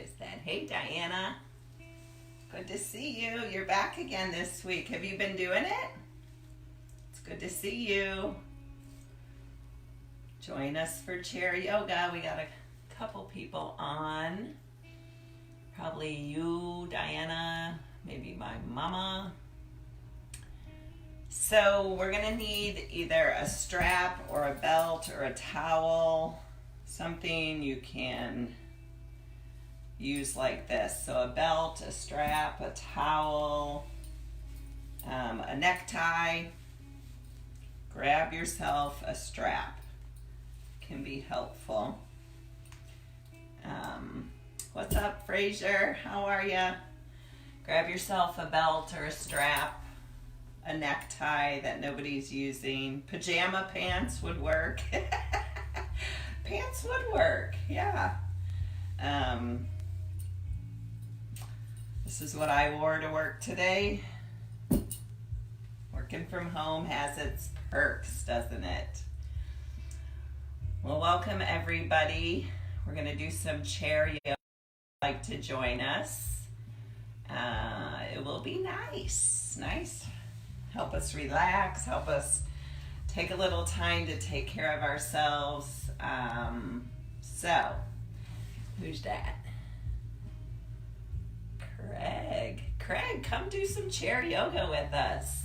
is that? Hey, Diana. Good to see you. You're back again this week. Have you been doing it? It's good to see you. Join us for chair yoga. We got a couple people on. Probably you, Diana, maybe my mama. So we're going to need either a strap or a belt or a towel, something you can use like this. So a belt, a strap, a towel, a necktie. Grab yourself a strap. Can be helpful. What's up, Fraser? How are ya? Grab yourself a belt or a strap, a necktie that nobody's using. Pajama pants would work. Pants would work, yeah. This is what I wore to work today. Working from home has its perks, doesn't it? Well, welcome everybody. We're going to do some chair yoga. If you'd like to join us, it will be nice. Help us relax, help us take a little time to take care of ourselves. So, who's that? Craig, come do some chair yoga with us.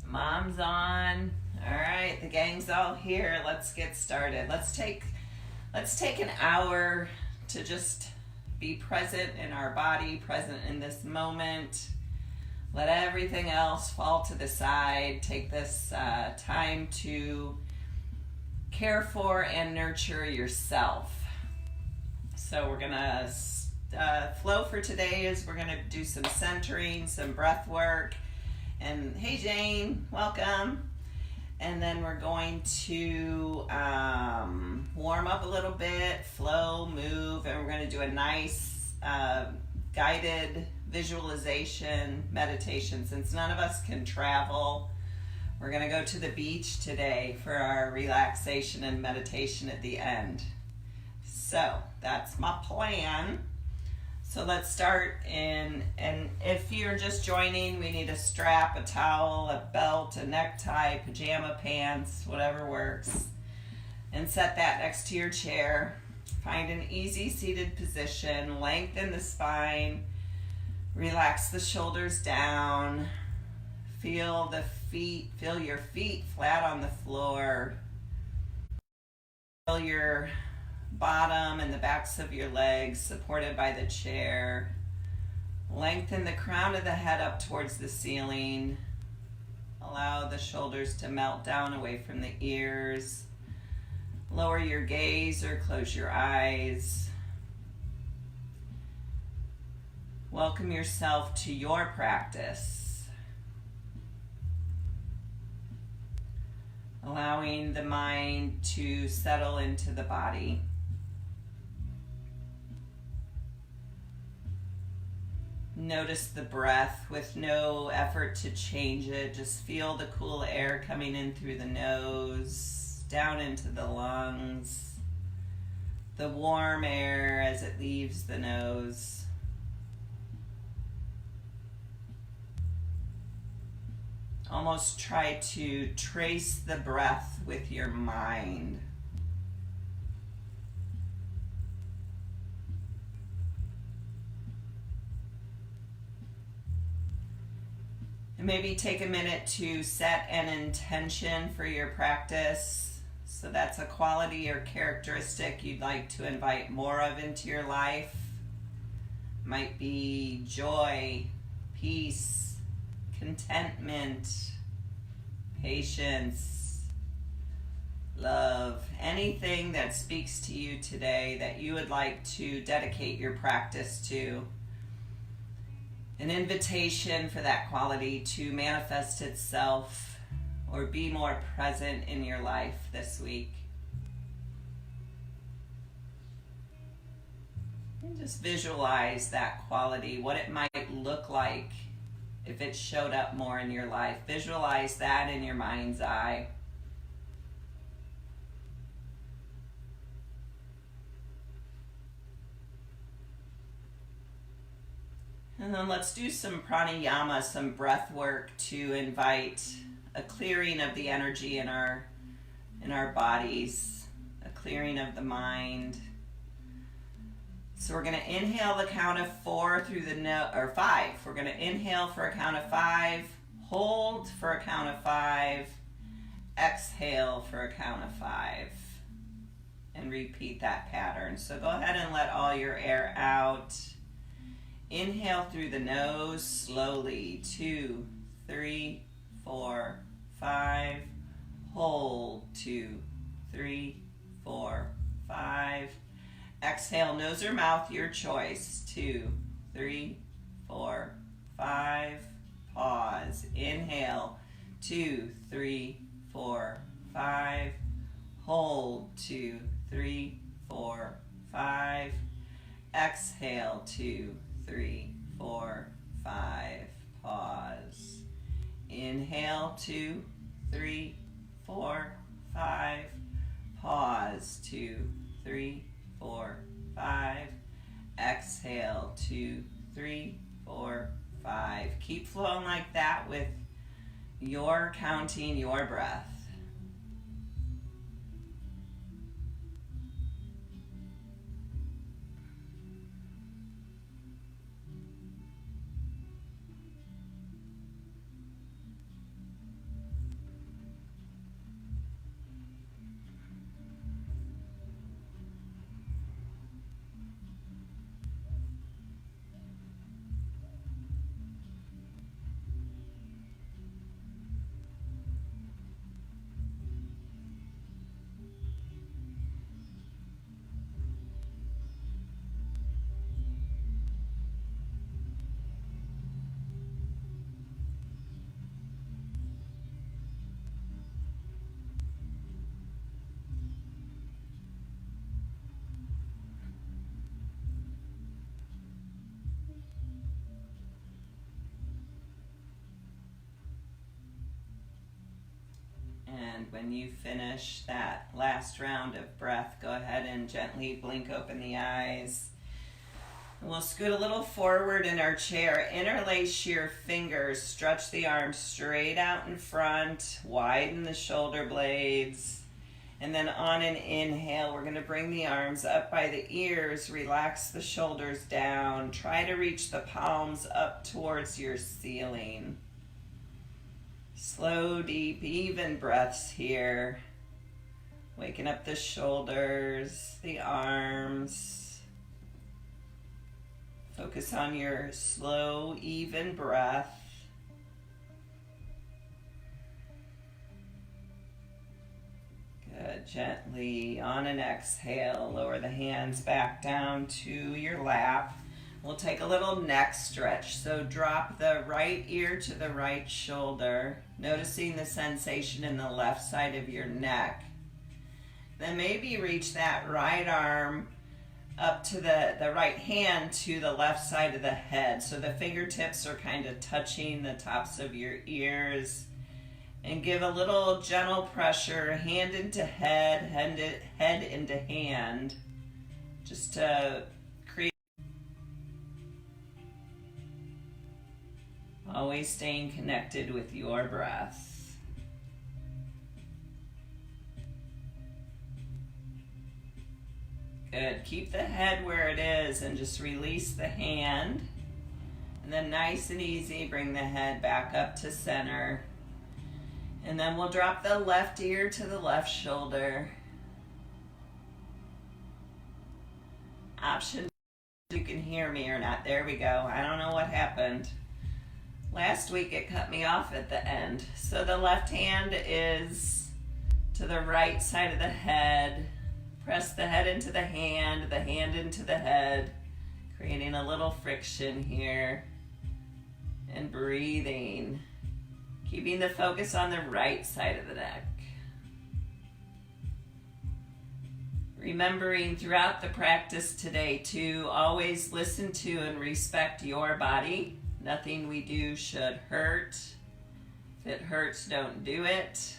Mom's on. All right, the gang's all here. Let's get started. Let's take an hour to just be present in our body, present in this moment. Let everything else fall to the side. Take this time to care for and nurture yourself. So we're gonna flow for today is we're gonna do some centering, some breath work. And hey Jane, welcome. And then we're going to warm up a little bit, flow, move, and we're going to do a nice guided visualization meditation. Since none of us can travel, we're going to go to the beach today for our relaxation and meditation at the end. So that's my plan. So let's start and if you're just joining, we need a strap, a towel, a belt, a necktie, pajama pants, whatever works. And set that next to your chair. Find an easy seated position, lengthen the spine, relax the shoulders down, feel your feet flat on the floor, feel your bottom and the backs of your legs supported by the chair. Lengthen the crown of the head up towards the ceiling. Allow the shoulders to melt down away from the ears. Lower your gaze or close your eyes. Welcome yourself to your practice. Allowing the mind to settle into the body. Notice the breath with no effort to change it. Just feel the cool air coming in through the nose, down into the lungs. The warm air as it leaves the nose. Almost try to trace the breath with your mind. And maybe take a minute to set an intention for your practice. So that's a quality or characteristic you'd like to invite more of into your life. Might be joy, peace, contentment, patience, love, anything that speaks to you today that you would like to dedicate your practice to. An invitation for that quality to manifest itself or be more present in your life this week. And just visualize that quality, what it might look like if it showed up more in your life. Visualize that in your mind's eye. And then let's do some pranayama, some breath work to invite a clearing of the energy in our bodies, a clearing of the mind. So we're going to inhale the count of 4 through the nose, or 5. We're going to inhale for a count of 5, hold for a count of 5, exhale for a count of 5, and repeat that pattern. So go ahead and let all your air out. Inhale through the nose slowly, 2, 3, 4, 5. Hold, 2, 3, 4, 5. Exhale, nose or mouth, your choice, 2, 3, 4, 5. Pause. Inhale, 2, 3, 4, 5. Hold, 2, 3, 4, 5. Exhale, 2, 3, 4, 5. Pause. Inhale, 2, 3, 4, 5. Pause, 2, 3, 4, 5. Exhale, 2, 3, 4, 5. Keep flowing like that with your counting, your breath. And when you finish that last round of breath, go ahead and gently blink open the eyes. We'll scoot a little forward in our chair, interlace your fingers, stretch the arms straight out in front, widen the shoulder blades. And then on an inhale, we're going to bring the arms up by the ears, relax the shoulders down, try to reach the palms up towards your ceiling. Slow, deep, even breaths here. Waking up the shoulders, the arms. Focus on your slow, even breath. Good. Gently, on an exhale, lower the hands back down to your lap. We'll take a little neck stretch. So drop the right ear to the right shoulder, noticing the sensation in the left side of your neck. Then maybe reach that right arm up to the right hand to the left side of the head. So the fingertips are kind of touching the tops of your ears. And give a little gentle pressure, hand into head, head into hand, just to create. Always staying connected with your breath. Good. Keep the head where it is and just release the hand. And then nice and easy, bring the head back up to center. And then we'll drop the left ear to the left shoulder. Option, you can hear me or not. There we go. I don't know what happened. Last week it cut me off at the end. So the left hand is to the right side of the head. Press the head into the hand into the head, creating a little friction here. And breathing. Keeping the focus on the right side of the neck. Remembering throughout the practice today to always listen to and respect your body. Nothing we do should hurt. If it hurts, don't do it.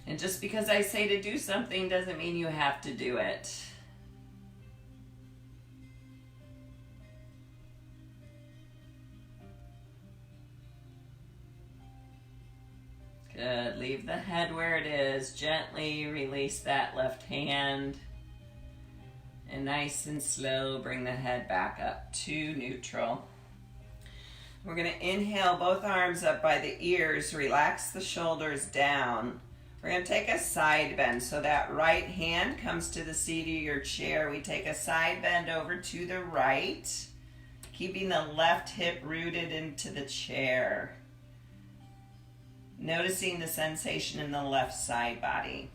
And just because I say to do something doesn't mean you have to do it. Good. Leave the head where it is. Gently release that left hand. And nice and slow, bring the head back up to neutral. We're going to inhale both arms up by the ears. Relax the shoulders down. We're going to take a side bend. So that right hand comes to the seat of your chair. We take a side bend over to the right, keeping the left hip rooted into the chair. Noticing the sensation in the left side body.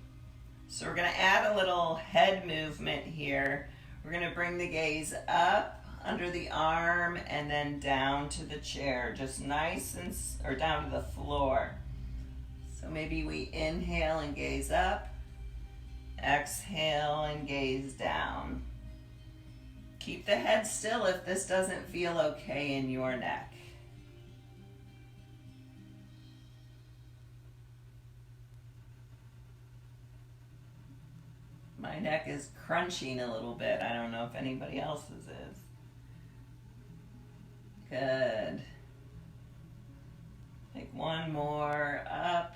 So we're going to add a little head movement here. We're going to bring the gaze up under the arm and then down to the chair, just nice and, or down to the floor. So maybe we inhale and gaze up, exhale and gaze down. Keep the head still if this doesn't feel okay in your neck. My neck is crunching a little bit. I don't know if anybody else's is. Good. Take one more, up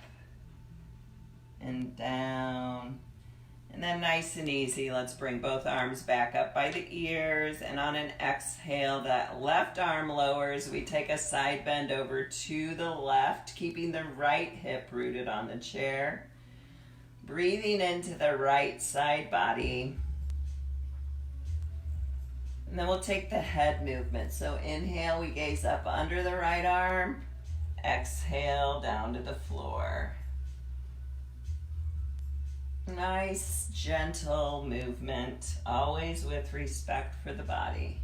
and down. And then nice and easy, let's bring both arms back up by the ears. And on an exhale, that left arm lowers. We take a side bend over to the left, keeping the right hip rooted on the chair. Breathing into the right side body. And then we'll take the head movement. So inhale, we gaze up under the right arm. Exhale, down to the floor. Nice, gentle movement, always with respect for the body.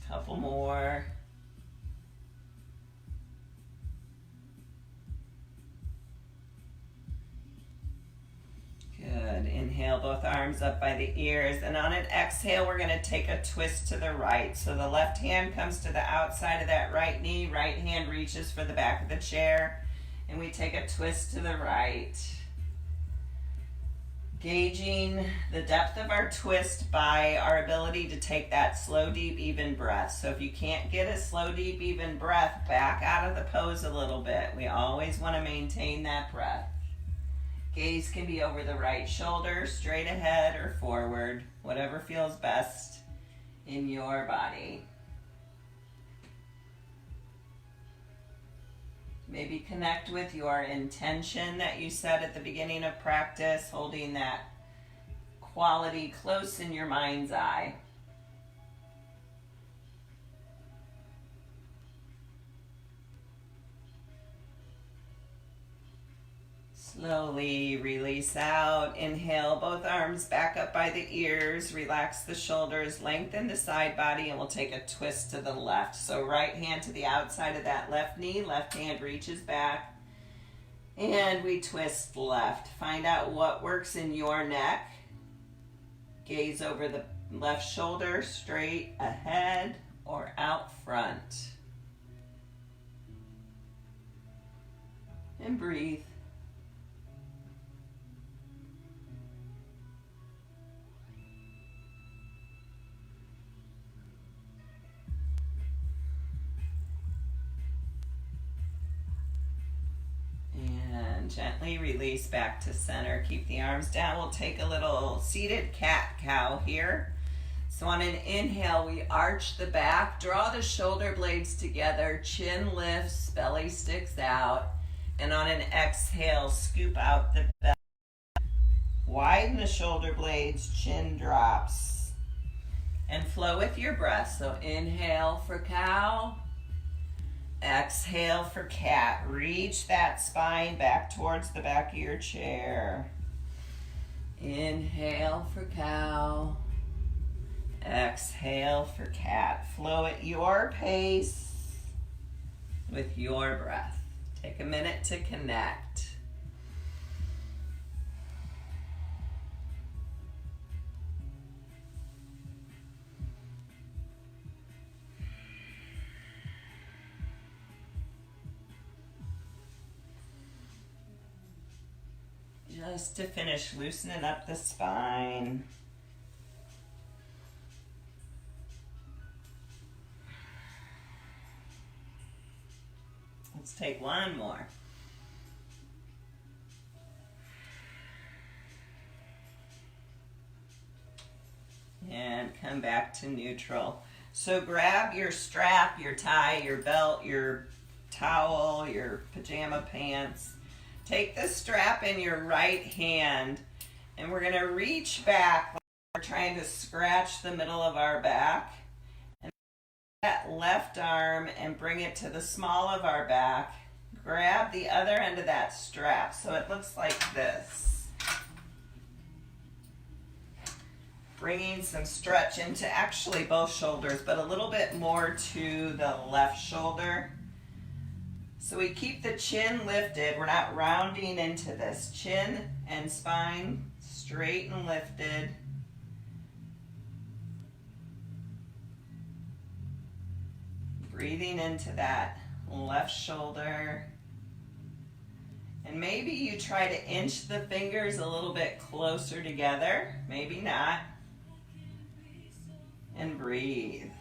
Couple more. Good. Inhale, both arms up by the ears. And on an exhale, we're going to take a twist to the right. So the left hand comes to the outside of that right knee. Right hand reaches for the back of the chair. And we take a twist to the right. Gauging the depth of our twist by our ability to take that slow, deep, even breath. So if you can't get a slow, deep, even breath, back out of the pose a little bit. We always want to maintain that breath. Gaze can be over the right shoulder, straight ahead, or forward, whatever feels best in your body. Maybe connect with your intention that you set at the beginning of practice, holding that quality close in your mind's eye. Slowly release out. Inhale, both arms back up by the ears. Relax the shoulders, lengthen the side body, and we'll take a twist to the left. So right hand to the outside of that left knee. Left hand reaches back. And we twist left. Find out what works in your neck. Gaze over the left shoulder, straight ahead or out front. And breathe. Gently release back to center. Keep the arms down. We'll take a little seated cat-cow here. So on an inhale, we arch the back, draw the shoulder blades together, chin lifts, belly sticks out. And on an exhale, scoop out the belly. Widen the shoulder blades, chin drops. And flow with your breath. So inhale for cow. Exhale for cat. Reach that spine back towards the back of your chair. Inhale for cow. Exhale for cat. Flow at your pace with your breath. Take a minute to connect. Just to finish loosening up the spine. Let's take one more. And come back to neutral. So grab your strap, your tie, your belt, your towel, your pajama pants. Take the strap in your right hand and we're gonna reach back like we're trying to scratch the middle of our back. And that left arm and bring it to the small of our back. Grab the other end of that strap so it looks like this. Bringing some stretch into actually both shoulders, but a little bit more to the left shoulder. So we keep the chin lifted. We're not rounding into this. Chin and spine straight and lifted. Breathing into that left shoulder. And maybe you try to inch the fingers a little bit closer together. Maybe not. And breathe.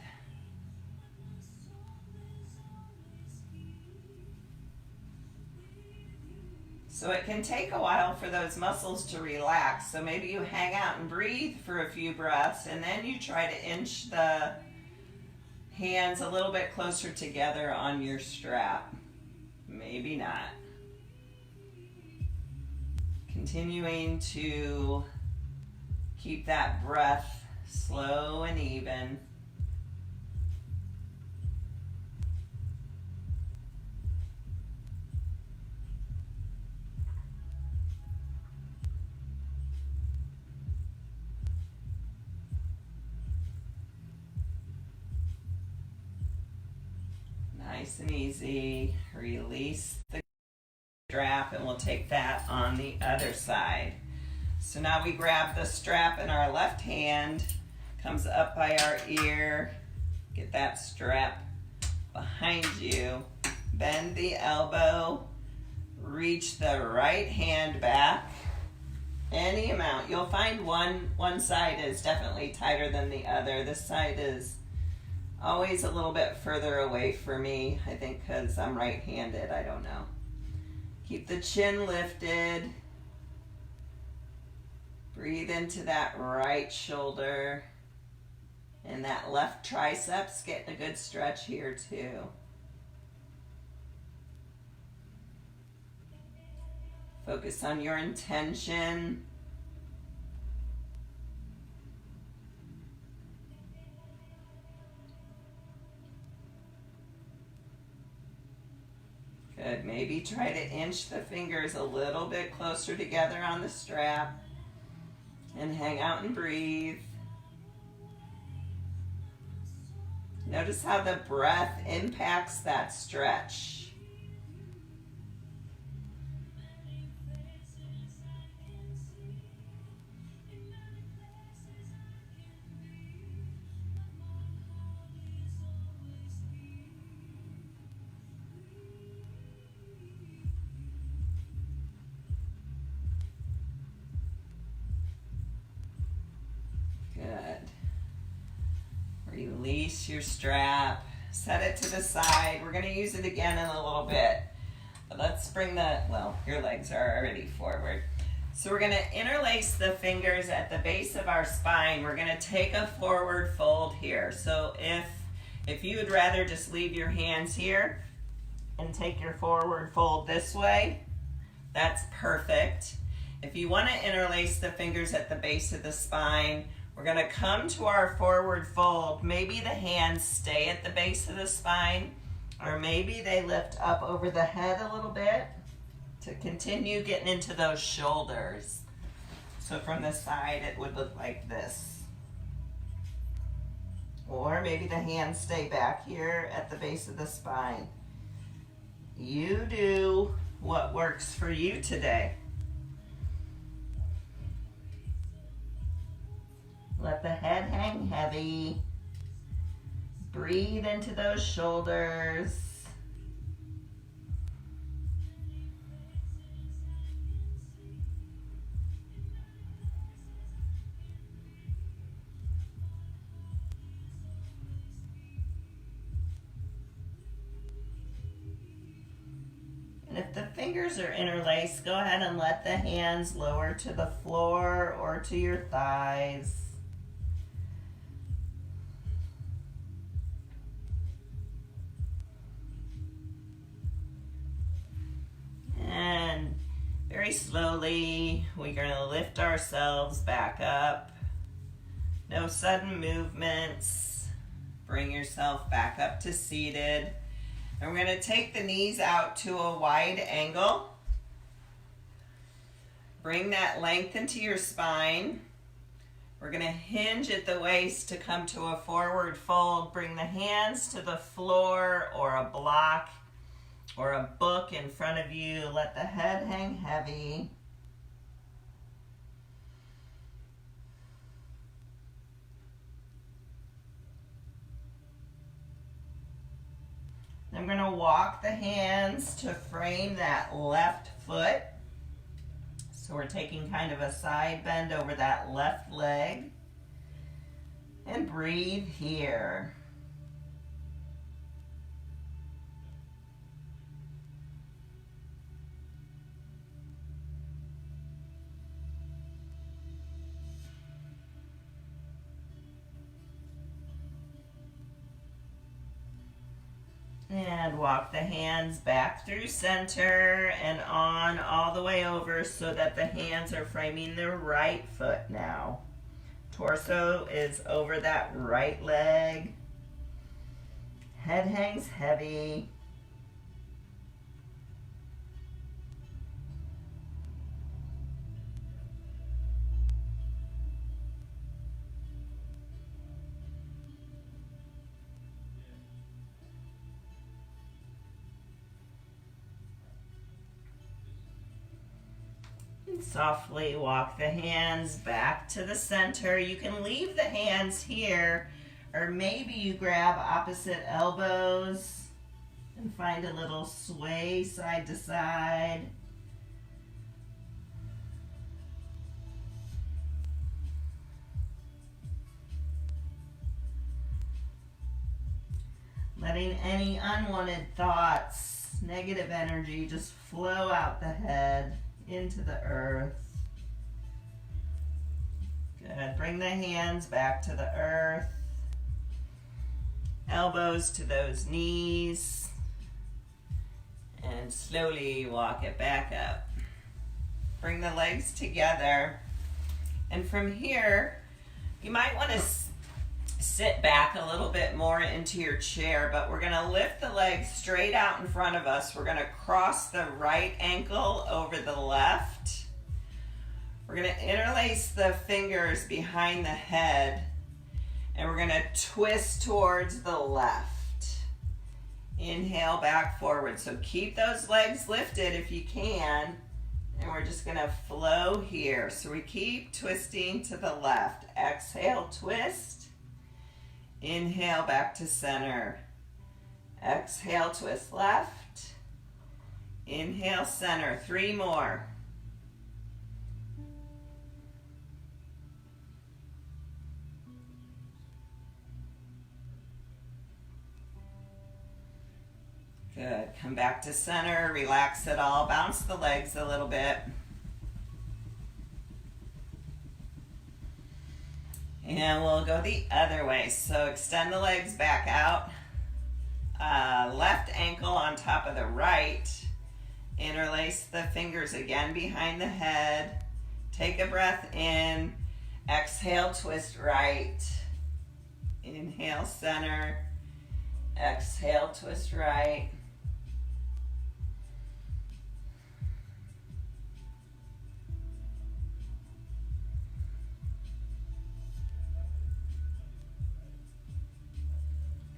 So it can take a while for those muscles to relax. So maybe you hang out and breathe for a few breaths and then you try to inch the hands a little bit closer together on your strap. Maybe not. Continuing to keep that breath slow and even. Nice and easy. Release the strap and we'll take that on the other side. So now we grab the strap in our left hand, comes up by our ear, get that strap behind you, bend the elbow, reach the right hand back, any amount. You'll find one side is definitely tighter than the other. This side is always a little bit further away for me, I think because I'm right-handed, I don't know. Keep the chin lifted. Breathe into that right shoulder. And that left triceps, getting a good stretch here too. Focus on your intention. Good. Maybe try to inch the fingers a little bit closer together on the strap. And hang out and breathe. Notice how the breath impacts that stretch. Release your strap, set it to the side. We're gonna use it again in a little bit. But let's bring your legs are already forward. So we're gonna interlace the fingers at the base of our spine. We're gonna take a forward fold here. So if you would rather just leave your hands here and take your forward fold this way, that's perfect. If you wanna interlace the fingers at the base of the spine, we're going to come to our forward fold. Maybe the hands stay at the base of the spine, or maybe they lift up over the head a little bit to continue getting into those shoulders. So from the side, it would look like this. Or maybe the hands stay back here at the base of the spine. You do what works for you today. Let the head hang heavy. Breathe into those shoulders. fingers are interlaced, go ahead and let the hands lower to the floor or to your thighs. And very slowly, we're going to lift ourselves back up. No sudden movements. Bring yourself back up to seated. And we're going to take the knees out to a wide angle. Bring that length into your spine. We're going to hinge at the waist to come to a forward fold. Bring the hands to the floor or a block or a book in front of you. Let the head hang heavy. I'm going to walk the hands to frame that left foot. So we're taking kind of a side bend over that left leg. And breathe here. And walk the hands back through center and on all the way over so that the hands are framing the right foot now. Torso is over that right leg. Head hangs heavy. Softly walk the hands back to the center. You can leave the hands here, or maybe you grab opposite elbows and find a little sway side to side. Letting any unwanted thoughts, negative energy just flow out the head into the earth. Good. Bring the hands back to the earth. Elbows to those knees. And slowly walk it back up. Bring the legs together. And from here, you might want to sit back a little bit more into your chair, but we're going to lift the legs straight out in front of us. We're going to cross the right ankle over the left. We're going to interlace the fingers behind the head, and we're going to twist towards the left. Inhale back forward. So keep those legs lifted if you can, and we're just going to flow here. So we keep twisting to the left. Exhale, twist. Inhale back to center. Exhale, twist left. Inhale, center. 3 more. Good. Come back to center. Relax it all. Bounce the legs a little bit. And we'll go the other way. So extend the legs back out. Left ankle on top of the right. Interlace the fingers again behind the head. Take a breath in. Exhale, twist right. Inhale, center. Exhale, twist right.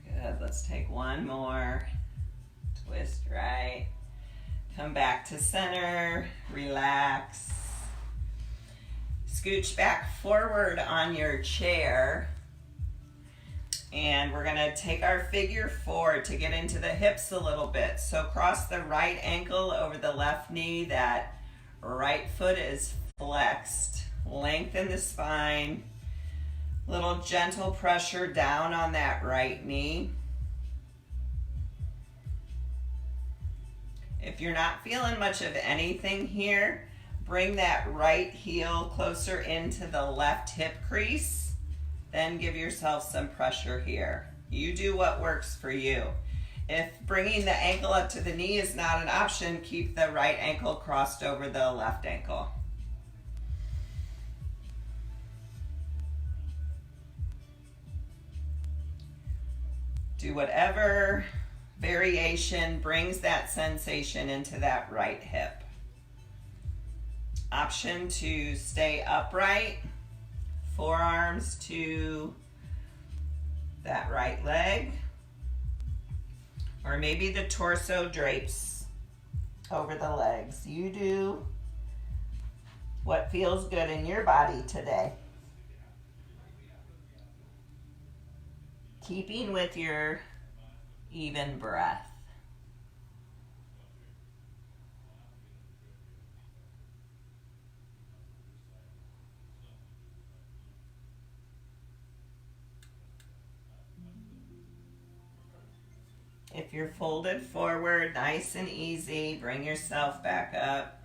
Good. Let's take one more. Twist right. Come back to center. Relax. Scooch back forward on your chair. And we're going to take our figure 4 to get into the hips a little bit. So cross the right ankle over the left knee. That right foot is flexed. Lengthen the spine. Little gentle pressure down on that right knee. If you're not feeling much of anything here, bring that right heel closer into the left hip crease. Then give yourself some pressure here. You do what works for you. If bringing the ankle up to the knee is not an option, keep the right ankle crossed over the left ankle. Do whatever variation brings that sensation into that right hip. Option to stay upright, forearms to that right leg, or maybe the torso drapes over the legs. You do what feels good in your body today. Keeping with your even breath. If you're folded forward, nice and easy, bring yourself back up.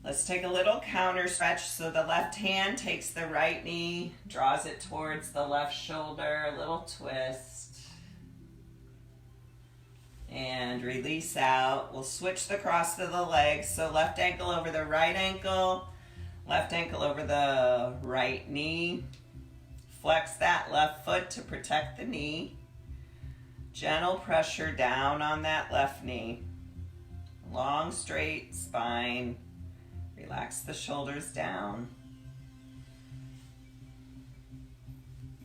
Let's take a little counter stretch. So the left hand takes the right knee, draws it towards the left shoulder, a little twist. And release out. We'll switch the cross of the legs. So left ankle over the right ankle, left ankle over the right knee. Flex that left foot to protect the knee. Gentle pressure down on that left knee. Long, straight spine. Relax the shoulders down.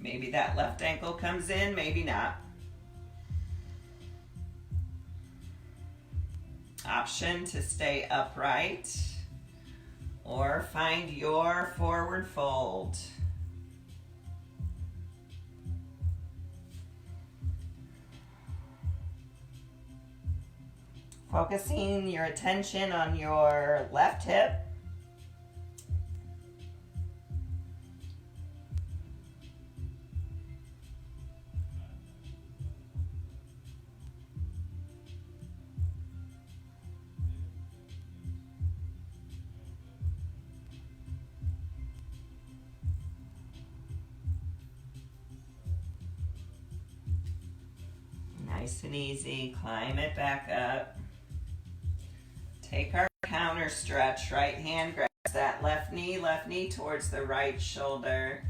Maybe that left ankle comes in, maybe not. Option to stay upright or find your forward fold. Focusing your attention on your left hip. Nice and easy, climb it back up. Take our counter stretch, right hand grabs that left knee towards the right shoulder.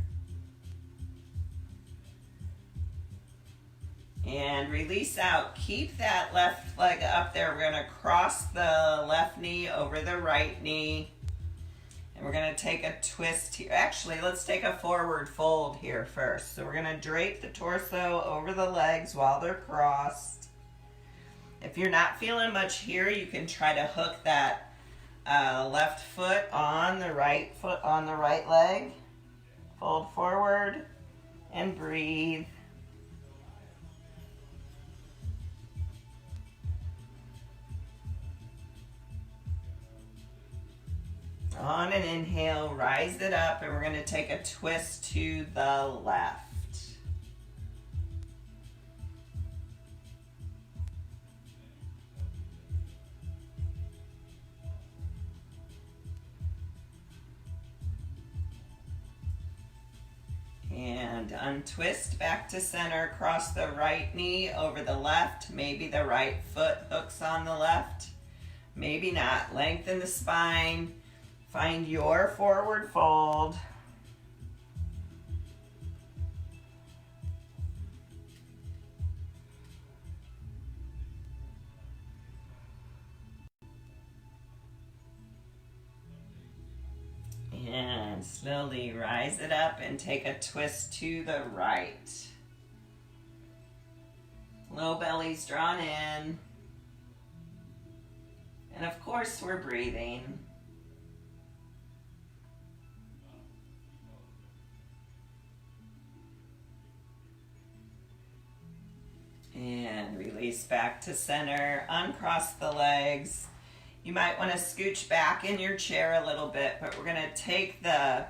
And release out, keep that left leg up there. We're gonna cross the left knee over the right knee. And we're gonna take a twist here. Actually, let's take a forward fold here first. So we're gonna drape the torso over the legs while they're crossed. If you're not feeling much here, you can try to hook that left foot on the right leg. Fold forward and breathe. On an inhale, rise it up, and we're going to take a twist to the left. And untwist back to center, cross the right knee over the left. Maybe the right foot hooks on the left, maybe not. Lengthen the spine. Find your forward fold. And slowly rise it up and take a twist to the right. Low belly's drawn in. And of course we're breathing. And release back to center, uncross the legs. You might want to scooch back in your chair a little bit, but we're going to take the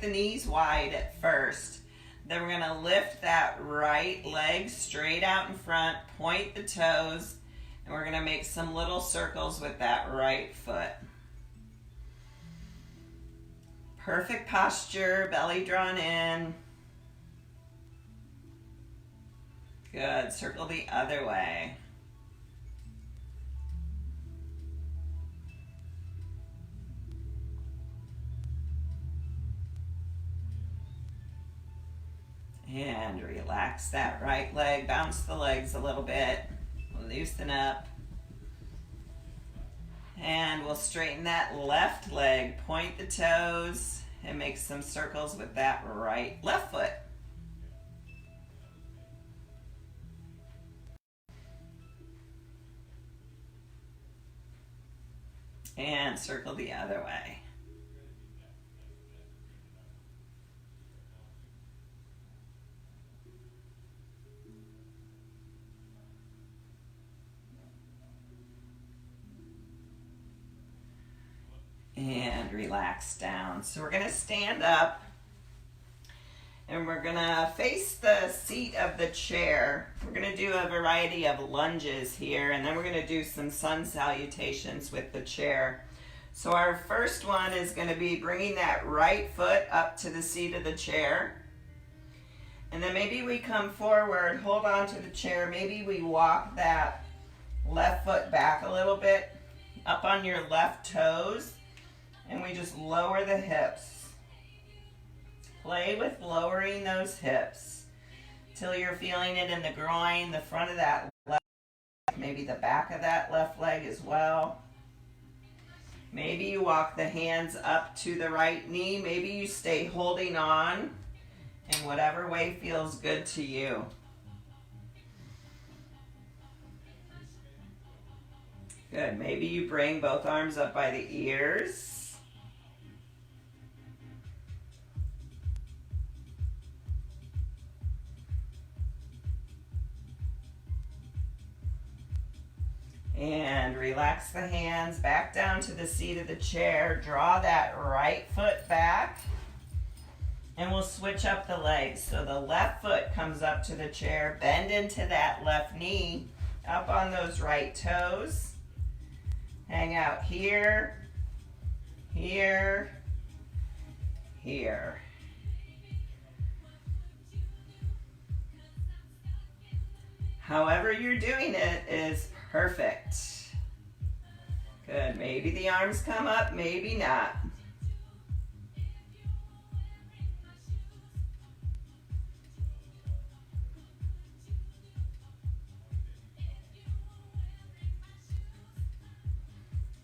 knees wide at first. Then we're going to lift that right leg straight out in front, point the toes, And we're going to make some little circles with that right foot. Perfect posture, belly drawn in. Good, circle the other way. And relax that right leg, bounce the legs a little bit, loosen up. And we'll straighten that left leg, point the toes, and make some circles with that left foot. And circle the other way. And relax down. So we're going to stand up and we're going to face the seat of the chair. We're going to do a variety of lunges here, and then we're going to do some sun salutations with the chair. So our first one is going to be bringing that right foot up to the seat of the chair. And then maybe we come forward, hold on to the chair. Maybe we walk that left foot back a little bit up on your left toes. And we just lower the hips. Play with lowering those hips till you're feeling it in the groin, the front of that left leg, maybe the back of that left leg as well. Maybe you walk the hands up to the right knee. Maybe you stay holding on in whatever way feels good to you. Good. Maybe you bring both arms up by the ears. And relax the hands back down to the seat of the chair. Draw that right foot back. And we'll switch up the legs. So the left foot comes up to the chair. Bend into that left knee. Up on those right toes. Hang out here, here, here. However you're doing it is perfect. Good. Maybe the arms come up, maybe not.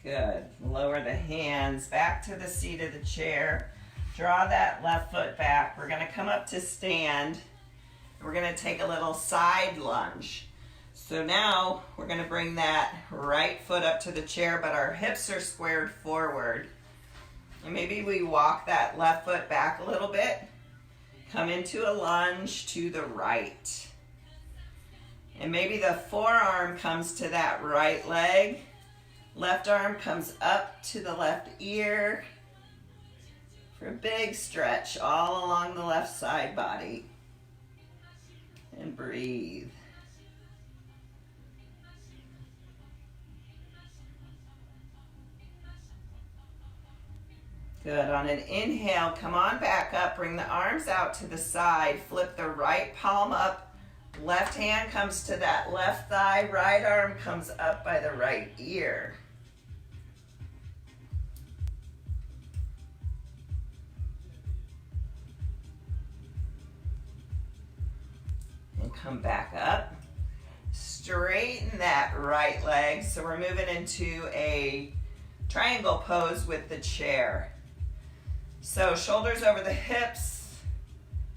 Good. Lower the hands back to the seat of the chair. Draw that left foot back. We're going to come up to stand. We're going to take a little side lunge. So now we're going to bring that right foot up to the chair, but our hips are squared forward. And maybe we walk that left foot back a little bit. Come into a lunge to the right. And maybe the forearm comes to that right leg. Left arm comes up to the left ear for a big stretch all along the left side body. And breathe. Good. On an inhale, come on back up. Bring the arms out to the side. Flip the right palm up. Left hand comes to that left thigh. Right arm comes up by the right ear. And come back up. Straighten that right leg. So we're moving into a triangle pose with the chair. So shoulders over the hips,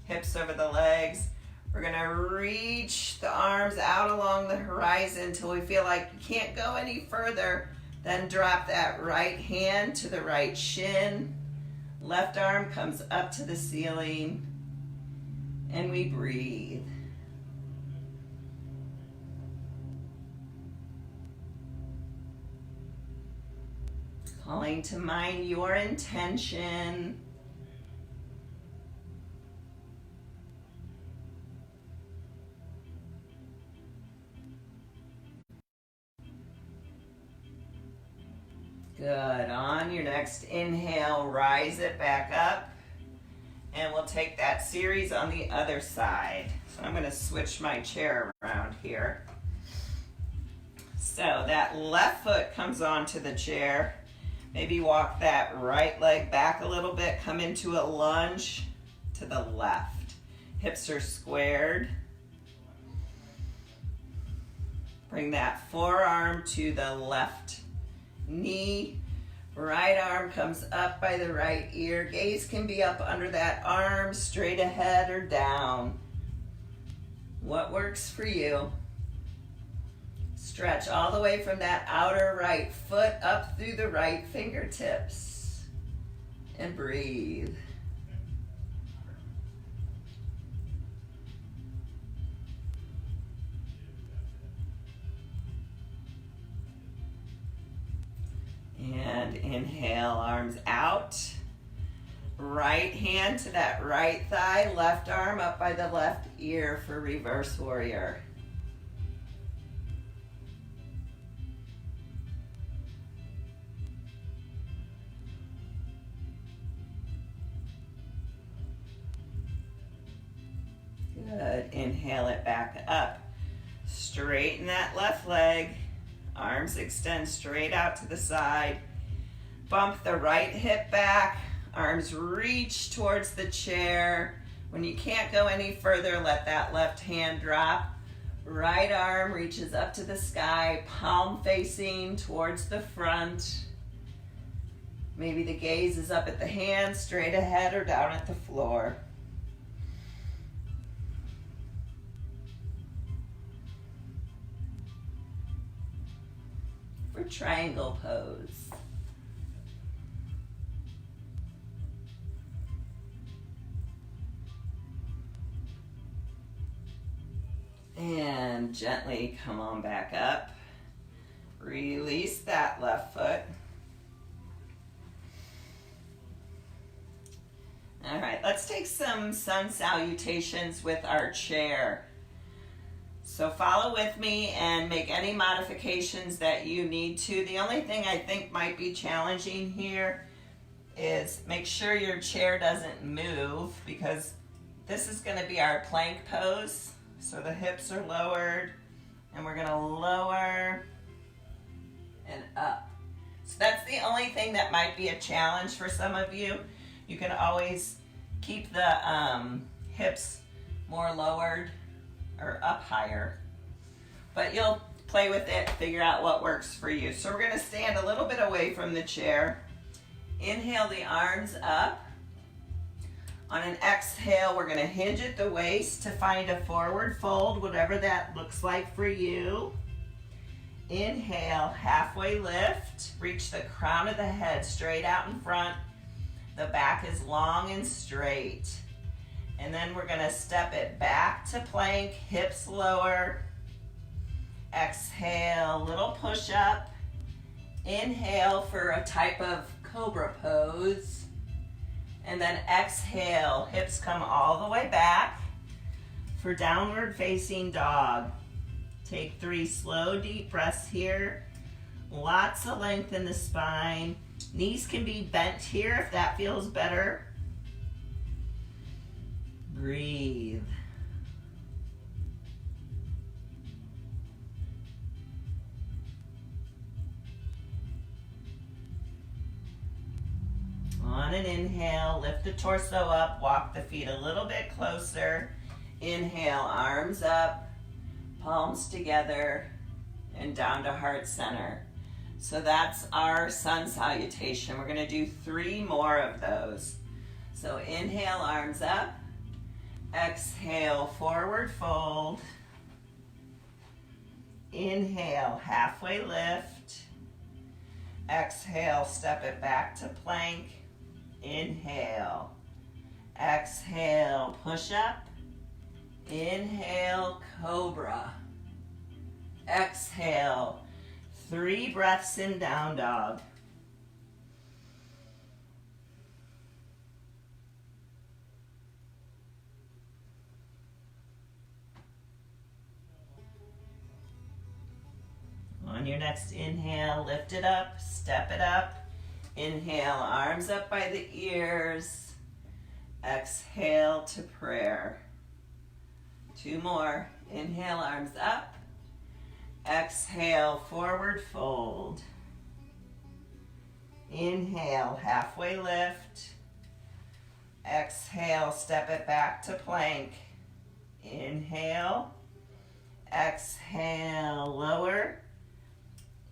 hips over the legs. We're going to reach the arms out along the horizon until we feel like you can't go any further. Then drop that right hand to the right shin. Left arm comes up to the ceiling. And we breathe. Calling to mind your intention. Good. On your next inhale, rise it back up. And we'll take that series on the other side. So I'm going to switch my chair around here. So that left foot comes onto the chair. Maybe walk that right leg back a little bit. Come into a lunge to the left. Hips are squared. Bring that forearm to the left knee. Right arm comes up by the right ear. Gaze can be up under that arm, straight ahead or down. What works for you? Stretch all the way from that outer right foot up through the right fingertips. And breathe. And inhale, arms out. Right hand to that right thigh, left arm up by the left ear for reverse warrior. Good. Inhale it back up. Straighten that left leg. Arms extend straight out to the side. Bump the right hip back. Arms reach towards the chair. When you can't go any further, let that left hand drop. Right arm reaches up to the sky, palm facing towards the front. Maybe the gaze is up at the hand, straight ahead or down at the floor. For triangle pose. And gently come on back up. Release that left foot. All right, let's take some sun salutations with our chair. So follow with me and make any modifications that you need to. The only thing I think might be challenging here is make sure your chair doesn't move, because this is going to be our plank pose. So the hips are lowered and we're going to lower and up. So that's the only thing that might be a challenge for some of you. You can always keep the hips more lowered or up higher, but you'll play with it, figure out what works for you. So we're going to stand a little bit away from the chair. Inhale the arms up. On an exhale, we're going to hinge at the waist to find a forward fold, whatever that looks like for you. Inhale, halfway lift. Reach the crown of the head straight out in front. The back is long and straight. And then we're going to step it back to plank, hips lower. Exhale, little push up. Inhale for a type of cobra pose. And then exhale, hips come all the way back for downward facing dog. Take 3 slow, deep breaths here. Lots of length in the spine. Knees can be bent here if that feels better. Breathe. On an inhale, lift the torso up, walk the feet a little bit closer. Inhale, arms up, palms together, and down to heart center. So that's our sun salutation. We're going to do 3 more of those. So inhale, arms up. Exhale, forward fold. Inhale, halfway lift. Exhale, step it back to plank. Inhale. Exhale, push up. Inhale, cobra. Exhale, 3 breaths in down dog. On your your next inhale, lift it up, step it up. Inhale, arms up by the ears. Exhale to prayer. 2 more. Inhale, arms up. Exhale, forward fold. Inhale, halfway lift. Exhale, step it back to plank. Inhale. Exhale, lower.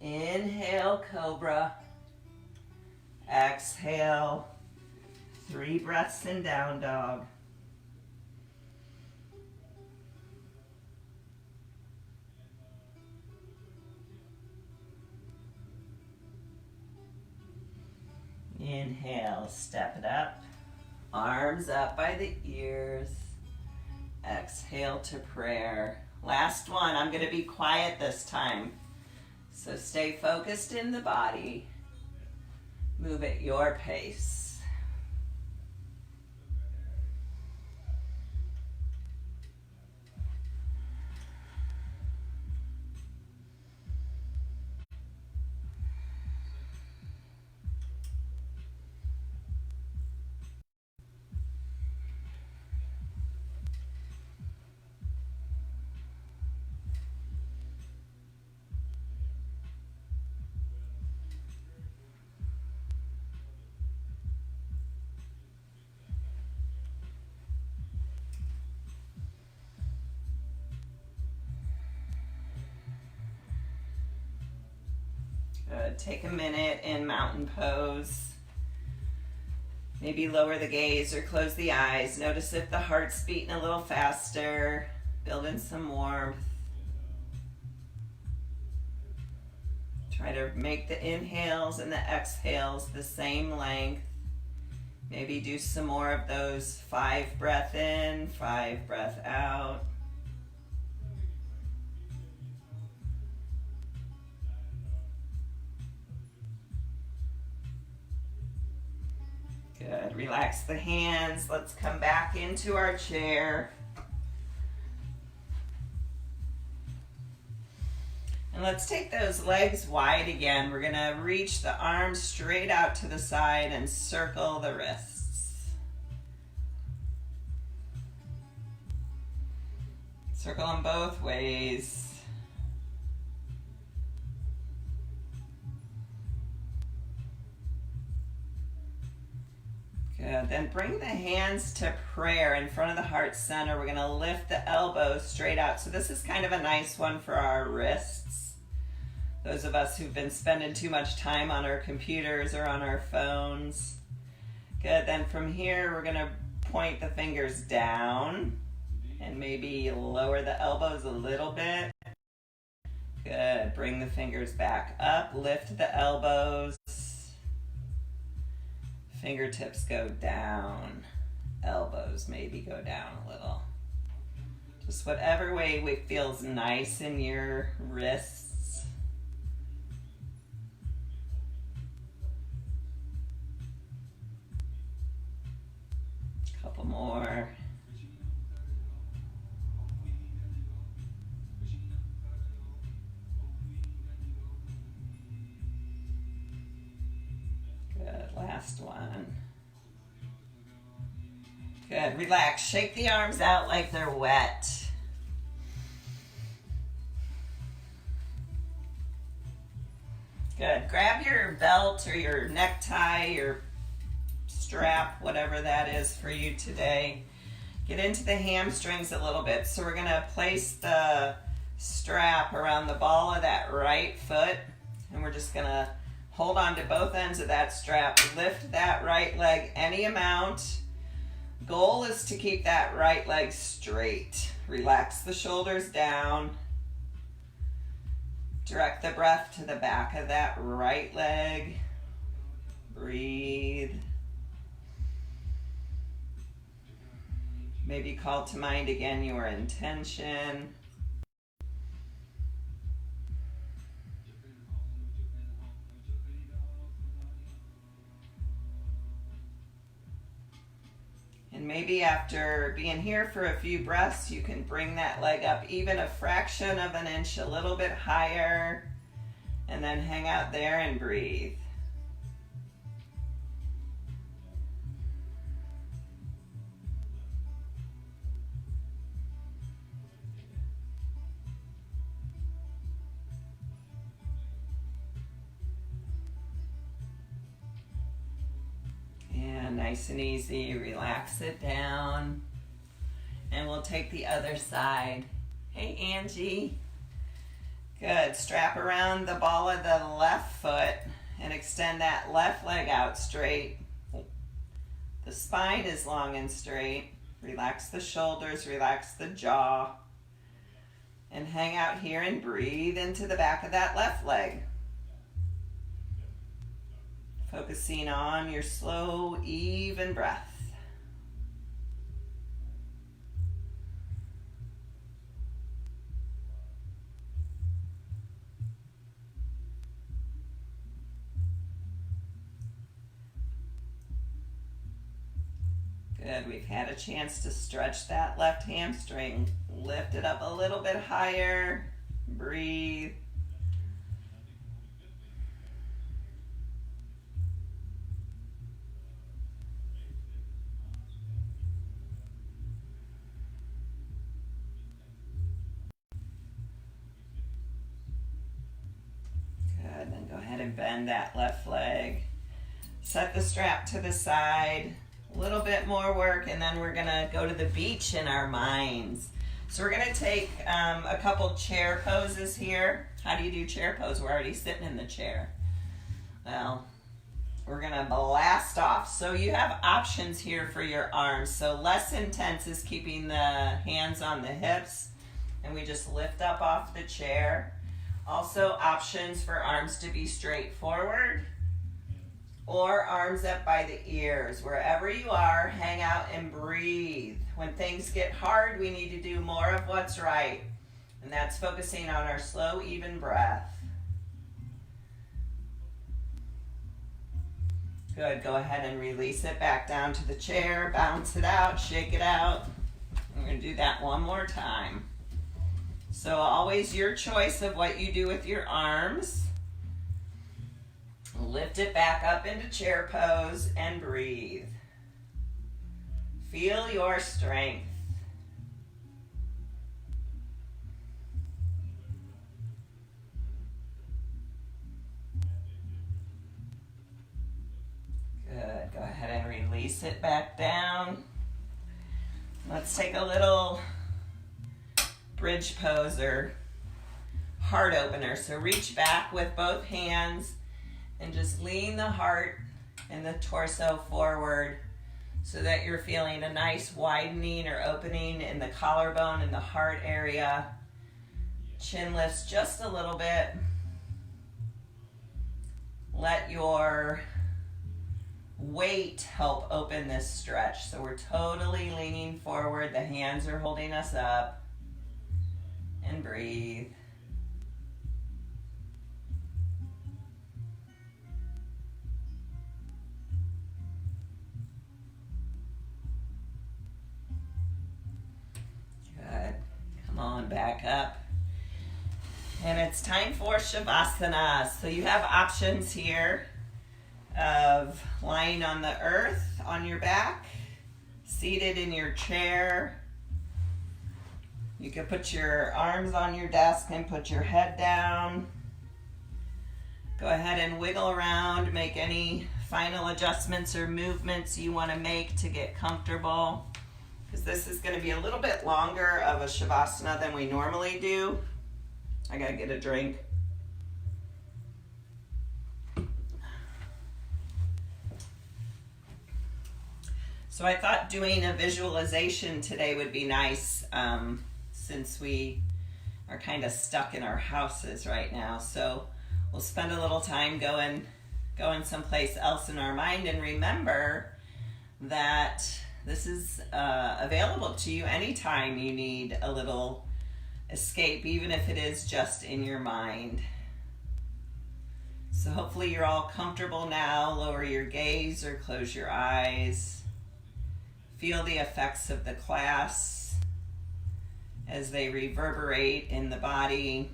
Inhale, cobra. Exhale, 3 breaths in down dog. Inhale, step it up. Arms up by the ears. Exhale to prayer. Last one. I'm going to be quiet this time. So stay focused in the body. Move at your pace. Good. Take a minute in mountain pose. Maybe lower the gaze or close the eyes. Notice if the heart's beating a little faster. Build in some warmth. Try to make the inhales and the exhales the same length. Maybe do some more of those 5 breath in, 5 breath out. Good. Relax the hands. Let's come back into our chair. And let's take those legs wide again. We're going to reach the arms straight out to the side and circle the wrists. Circle them both ways. Good. Then bring the hands to prayer in front of the heart center. We're going to lift the elbows straight out. So this is kind of a nice one for our wrists. Those of us who've been spending too much time on our computers or on our phones. Good. Then from here, we're going to point the fingers down and maybe lower the elbows a little bit. Good. Bring the fingers back up. Lift the elbows. Fingertips go down, elbows maybe go down a little. Just whatever way feels nice in your wrists. A couple more. Last one. Good. Relax. Shake the arms out like they're wet. Good. Grab your belt or your necktie, your strap, whatever that is for you today. Get into the hamstrings a little bit. So we're going to place the strap around the ball of that right foot, and we're just going to hold on to both ends of that strap. Lift that right leg any amount. Goal is to keep that right leg straight. Relax the shoulders down. Direct the breath to the back of that right leg. Breathe. Maybe call to mind again your intention. And maybe after being here for a few breaths, you can bring that leg up even a fraction of an inch, a little bit higher. And then hang out there and breathe. And nice and easy, relax it down. And we'll take the other side. Hey, Angie. Good. Strap around the ball of the left foot and extend that left leg out straight. The spine is long and straight. Relax the shoulders, relax the jaw. And hang out here and breathe into the back of that left leg. Focusing on your slow, even breath. Good, we've had a chance to stretch that left hamstring. Lift it up a little bit higher. Breathe. Good, then go ahead and bend that left leg. Set the strap to the side. A little bit more work, and then we're gonna go to the beach in our minds. So we're gonna take a couple chair poses here. How do you do chair pose? We're already sitting in the chair. Well, we're gonna blast off. So you have options here for your arms. So less intense is keeping the hands on the hips, and we just lift up off the chair. Also options for arms to be straight forward, or arms up by the ears. Wherever you are, hang out and breathe. When things get hard, we need to do more of what's right. And that's focusing on our slow, even breath. Good, go ahead and release it back down to the chair. Bounce it out, shake it out. We're gonna do that one more time. So always your choice of what you do with your arms. Lift it back up into chair pose and breathe. Feel your strength. Good. Go ahead and release it back down. Let's take a little bridge pose or heart opener. So reach back with both hands and just lean the heart and the torso forward so that you're feeling a nice widening or opening in the collarbone and the heart area. Chin lifts just a little bit. Let your weight help open this stretch. So we're totally leaning forward. The hands are holding us up. And breathe. Good. Come on, back up. And it's time for Shavasana. So you have options here of lying on the earth on your back, seated in your chair. You can put your arms on your desk and put your head down. Go ahead and wiggle around, make any final adjustments or movements you want to make to get comfortable, because this is going to be a little bit longer of a Shavasana than we normally do. I gotta get a drink. So I thought doing a visualization today would be nice, since we are kind of stuck in our houses right now. So we'll spend a little time going someplace else in our mind, and remember that this is available to you anytime you need a little escape, even if it is just in your mind. So hopefully you're all comfortable now. Lower your gaze or close your eyes. Feel the effects of the class as they reverberate in the body.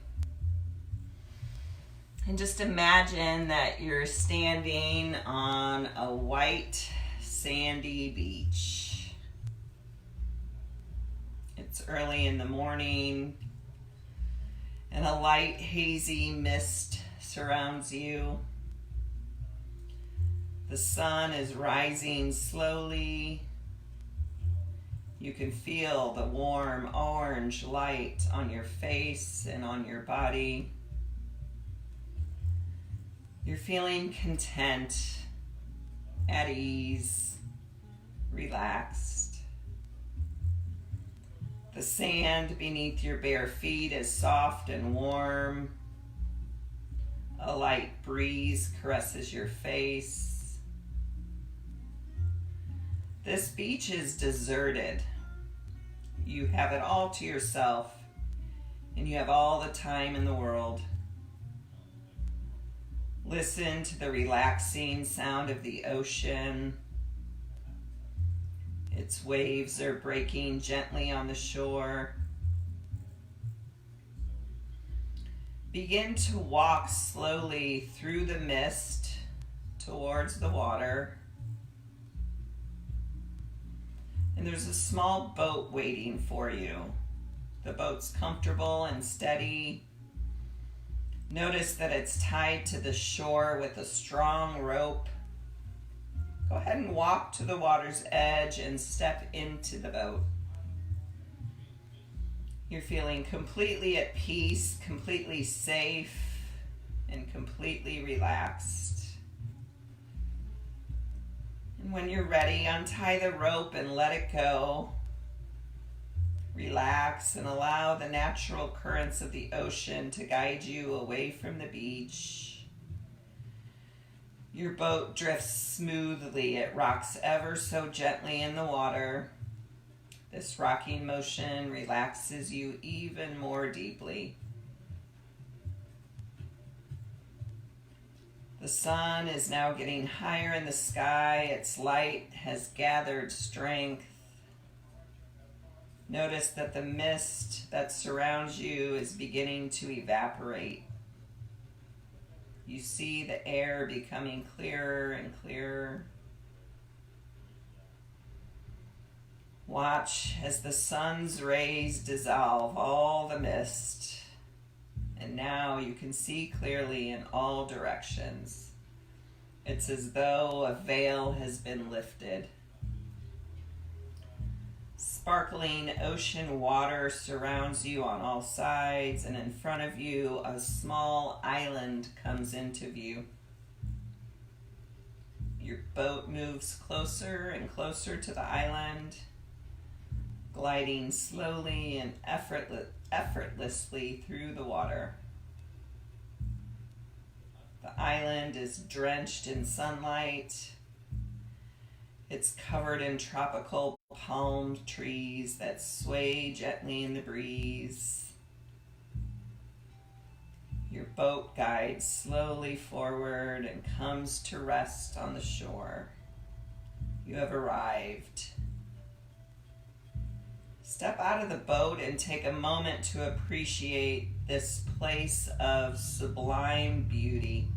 And just imagine that you're standing on a white, sandy beach. It's early in the morning, and a light, hazy mist surrounds you. The sun is rising slowly. You can feel the warm orange light on your face and on your body. You're feeling content, at ease, relaxed. The sand beneath your bare feet is soft and warm. A light breeze caresses your face. This beach is deserted. You have it all to yourself, and you have all the time in the world. Listen to the relaxing sound of the ocean. Its waves are breaking gently on the shore. Begin to walk slowly through the mist towards the water. And there's a small boat waiting for you. The boat's comfortable and steady. Notice that it's tied to the shore with a strong rope. Go ahead and walk to the water's edge and step into the boat. You're feeling completely at peace, completely safe, and completely relaxed. And when you're ready, untie the rope and let it go. Relax and allow the natural currents of the ocean to guide you away from the beach. Your boat drifts smoothly. It rocks ever so gently in the water. This rocking motion relaxes you even more deeply. The sun is now getting higher in the sky. Its light has gathered strength. Notice that the mist that surrounds you is beginning to evaporate. You see the air becoming clearer and clearer. Watch as the sun's rays dissolve all the mist. And now you can see clearly in all directions. It's as though a veil has been lifted. Sparkling ocean water surrounds you on all sides, and in front of you, a small island comes into view. Your boat moves closer and closer to the island, gliding slowly and effortlessly through the water. The island is drenched in sunlight. It's covered in tropical palm trees that sway gently in the breeze. Your boat guides slowly forward and comes to rest on the shore. You have arrived. Step out of the boat and take a moment to appreciate this place of sublime beauty.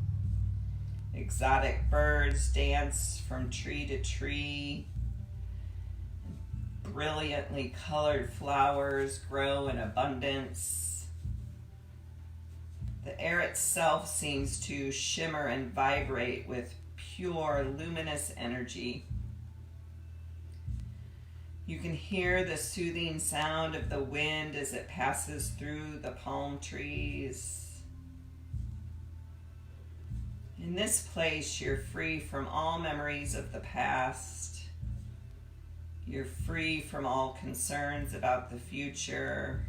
Exotic birds dance from tree to tree. Brilliantly colored flowers grow in abundance. The air itself seems to shimmer and vibrate with pure, luminous energy. You can hear the soothing sound of the wind as it passes through the palm trees. In this place, you're free from all memories of the past. You're free from all concerns about the future.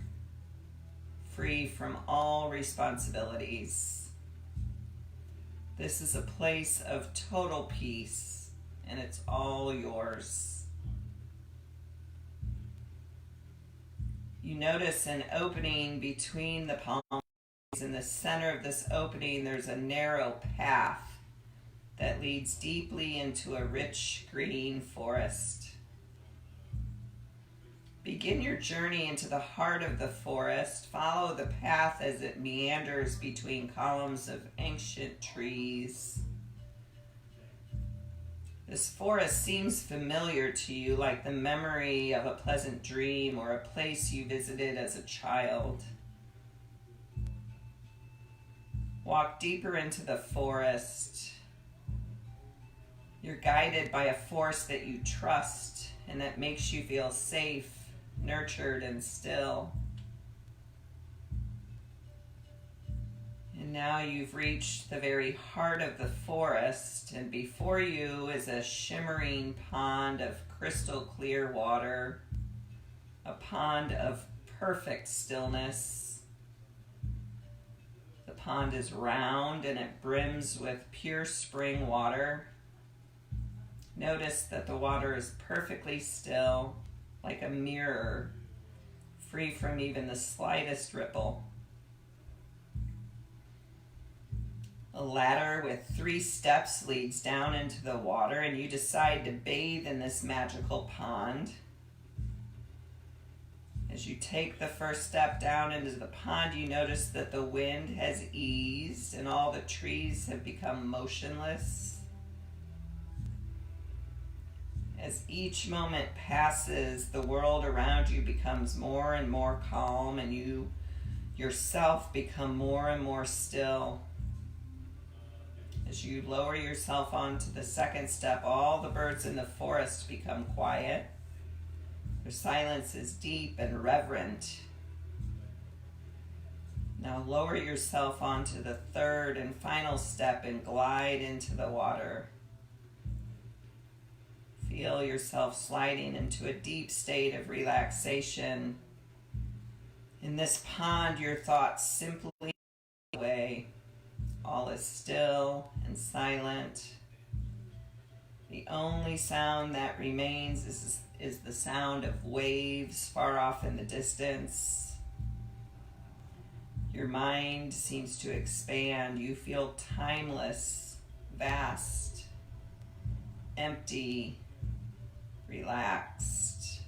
Free from all responsibilities. This is a place of total peace, and it's all yours. You notice an opening between the palm trees. In the center of this opening, there's a narrow path that leads deeply into a rich green forest. begin your journey into the heart of the forest. Follow the path as it meanders between columns of ancient trees. This forest seems familiar to you, like the memory of a pleasant dream or a place you visited as a child. Walk deeper into the forest. You're guided by a force that you trust and that makes you feel safe, nurtured, and still. And now you've reached the very heart of the forest, and before you is a shimmering pond of crystal clear water, a pond of perfect stillness. The pond is round and it brims with pure spring water. Notice that the water is perfectly still, like a mirror, free from even the slightest ripple. A ladder with 3 steps leads down into the water, and you decide to bathe in this magical pond. As you take the first step down into the pond, you notice that the wind has eased and all the trees have become motionless. As each moment passes, the world around you becomes more and more calm, and you yourself become more and more still. As you lower yourself onto the second step, all the birds in the forest become quiet. Their silence is deep and reverent. Now lower yourself onto the third and final step and glide into the water. Feel yourself sliding into a deep state of relaxation. In this pond, your thoughts simply go away. All is still and silent. The only sound that remains is the sound of waves far off in the distance. Your mind seems to expand. You feel timeless, vast, empty, relaxed.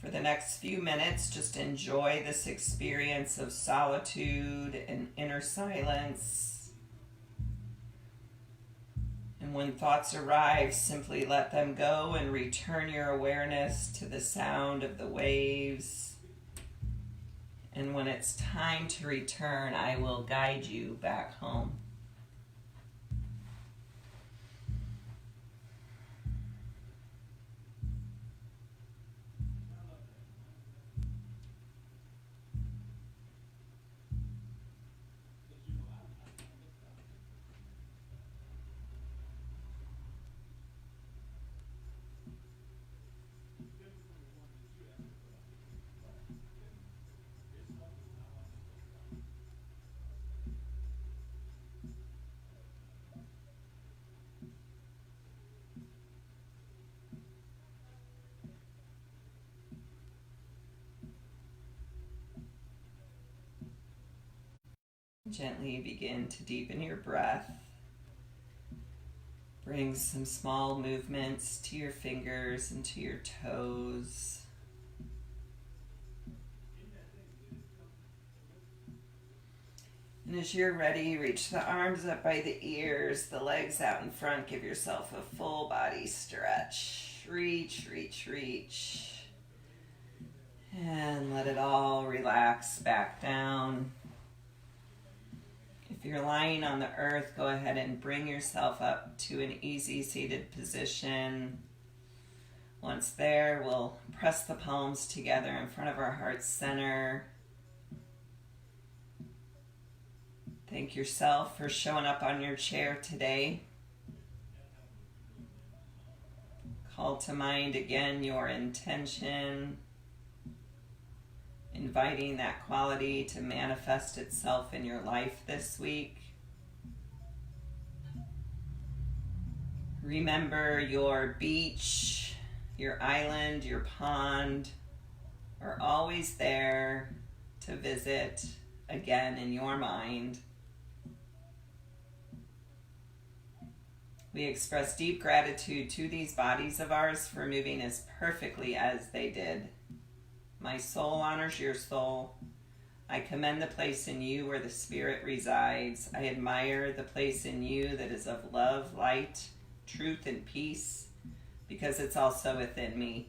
For the next few minutes, just enjoy this experience of solitude and inner silence. And when thoughts arrive, simply let them go and return your awareness to the sound of the waves. And when it's time to return, I will guide you back home. Gently begin to deepen your breath. Bring some small movements to your fingers and to your toes. And as you're ready, reach the arms up by the ears, the legs out in front. Give yourself a full body stretch. Reach, reach, reach. And let it all relax back down. If you're lying on the earth, go ahead and bring yourself up to an easy seated position. Once there, we'll press the palms together in front of our heart center. Thank yourself for showing up on your chair today. Call to mind again your intention, inviting that quality to manifest itself in your life this week. Remember, your beach, your island, your pond are always there to visit again in your mind. We express deep gratitude to these bodies of ours for moving as perfectly as they did. My soul honors your soul. I commend the place in you where the Spirit resides. I admire the place in you that is of love, light, truth, and peace, because it's also within me.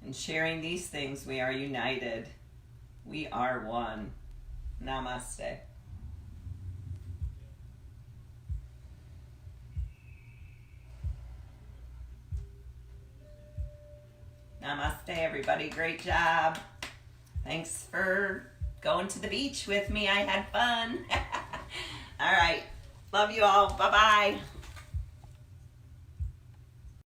In sharing these things, we are united. We are one. Namaste. Namaste, everybody. Great job. Thanks for going to the beach with me. I had fun. All right. Love you all. Bye-bye.